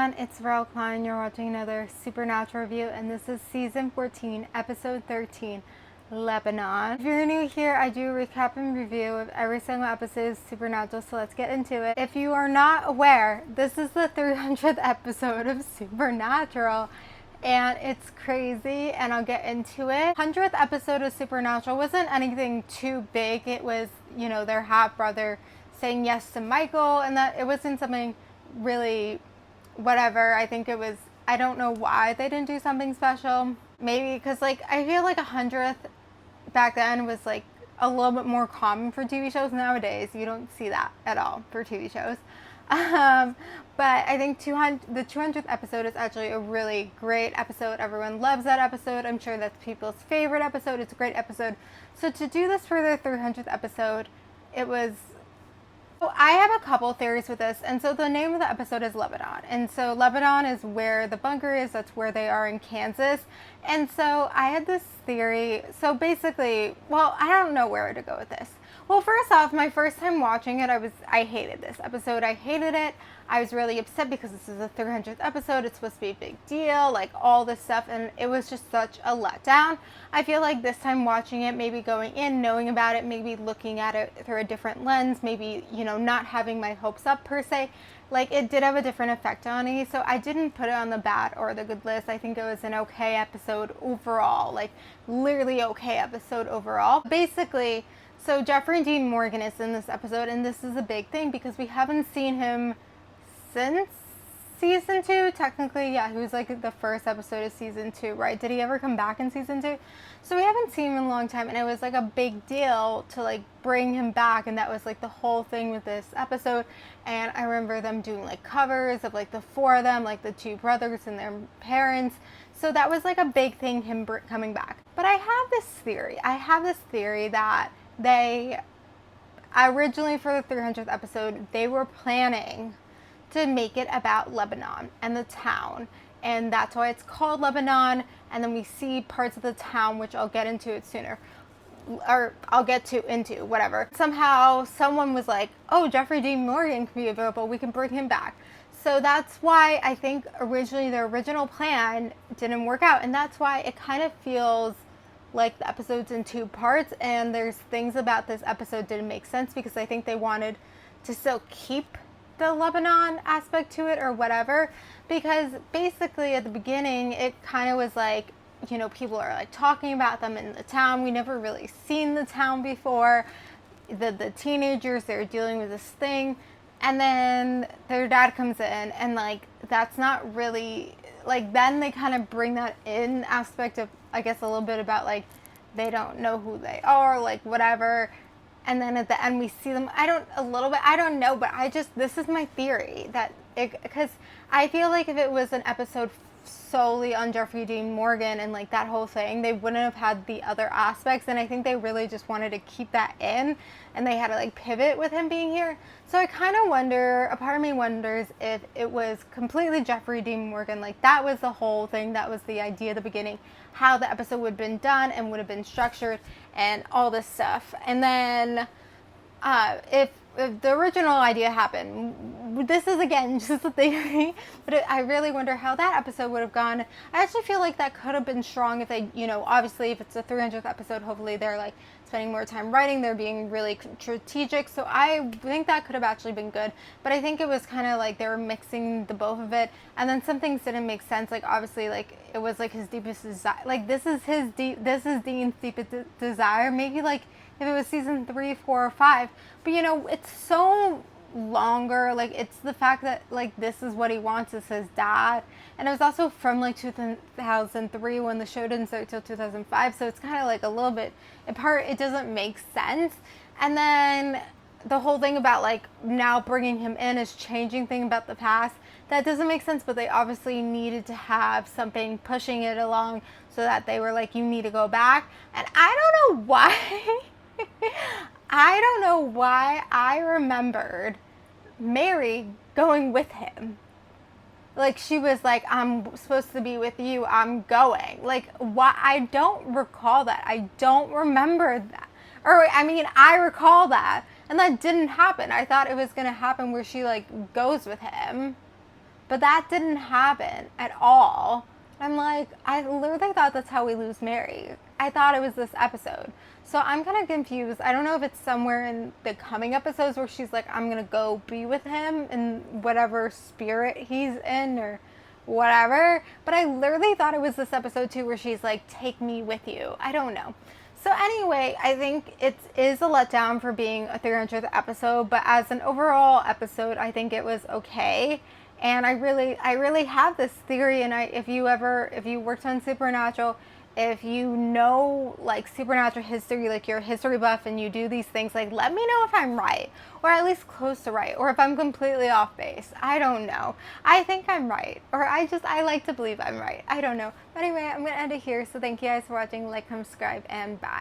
everyone, it's Rel Klein. You're watching another Supernatural review, and this is Season 14, Episode 13, Lebanon. If you're new here, I do a recap and review of every single episode of Supernatural, so let's get into it. If you are not aware, this is the 300th episode of Supernatural, and it's crazy, and I'll get into it. 100th episode of Supernatural wasn't anything too big. It was, their half-brother saying yes to Michael, and that it wasn't something really whatever. I think it was, I don't know why they didn't do something special. Maybe because I feel like 100th back then was a little bit more common for TV shows. Nowadays you don't see that at all for TV shows. But I think the 200th episode is actually a really great episode. Everyone loves that episode. I'm sure that's people's favorite episode. It's a great episode. So to do this for their 300th episode, it was... So I have a couple theories with this, and so the name of the episode is Lebanon, and so Lebanon is where the bunker is. That's where they are in Kansas, and so I had this theory. So basically, well, I don't know where to go with this. Well, first off, my first time watching it, I hated this episode. I hated it. I was really upset because this is the 300th episode. It's supposed to be a big deal, all this stuff, and it was just such a letdown. I feel like this time watching it, maybe going in, knowing about it, maybe looking at it through a different lens, maybe, not having my hopes up per se, it did have a different effect on me. So I didn't put it on the bad or the good list. I think it was an okay episode overall, literally okay episode overall. Basically, so Jeffrey Dean Morgan is in this episode, and this is a big thing because we haven't seen him since season 2. Technically, yeah, he was the first episode of season 2, right? Did he ever come back in season 2? So we haven't seen him in a long time, and it was a big deal to bring him back, and that was the whole thing with this episode. And I remember them doing covers of the four of them, the two brothers and their parents. So that was a big thing, him coming back. But I have this theory that they originally, for the 300th episode, they were planning to make it about Lebanon and the town, and that's why it's called Lebanon. And then we see parts of the town, which I'll get into it sooner, or I'll get into whatever. Somehow someone was oh, Jeffrey Dean Morgan can be available, we can bring him back. So that's why I think originally their original plan didn't work out, and that's why it kind of feels like the episode's in two parts, and there's things about this episode didn't make sense because I think they wanted to still keep the Lebanon aspect to it or whatever, because basically at the beginning it kind of was people are talking about them in the town. We never really seen the town before. The teenagers, they're dealing with this thing, and then their dad comes in, and that's not really then they kind of bring that in aspect of, I guess, a little bit about they don't know who they are, whatever. And then at the end we see them, I don't know, but this is my theory, that because I feel like if it was an episode solely on Jeffrey Dean Morgan and that whole thing, they wouldn't have had the other aspects, and I think they really just wanted to keep that in, and they had to pivot with him being here. So I kind of wonder, a part of me wonders if it was completely Jeffrey Dean Morgan, that was the whole thing, that was the idea at the beginning, how the episode would have been done and would have been structured and all this stuff. And then if the original idea happened, this is again just a theory, but I really wonder how that episode would have gone. I actually feel like that could have been strong if they, obviously if it's the 300th episode, hopefully they're spending more time writing, they're being really strategic, so I think that could have actually been good. But I think it was kind of they were mixing the both of it, and then some things didn't make sense, obviously it was his deepest desire, this is Dean's deepest desire, maybe if it was season 3, 4, or 5, but it's so longer, it's the fact that this is what he wants, is his dad, and it was also from 2003 when the show didn't start till 2005, so it's kind of a little bit it doesn't make sense. And then the whole thing about now bringing him in is changing thing about the past, that doesn't make sense, but they obviously needed to have something pushing it along, so that they were you need to go back. And I don't know why I remembered Mary going with him. She was I'm supposed to be with you, I'm going. Why? I don't recall that. I don't remember that. Or, I recall that. And that didn't happen. I thought it was going to happen where she, goes with him. But that didn't happen at all. I'm like, I literally thought that's how we lose Mary. I thought it was this episode. So I'm kind of confused. I don't know if it's somewhere in the coming episodes where she's like, I'm going to go be with him in whatever spirit he's in or whatever. But I literally thought it was this episode too where she's like, take me with you. I don't know. So anyway, I think it is a letdown for being a 300th episode, but as an overall episode, I think it was okay. And I really have this theory, and if you worked on Supernatural, if you know like Supernatural history, like you're a history buff and you do these things, like let me know if I'm right, or at least close to right, or if I'm completely off base. I don't know. I think I'm right, or I like to believe I'm right. I don't know. But anyway, I'm gonna end it here. So thank you guys for watching. Like, subscribe, and bye.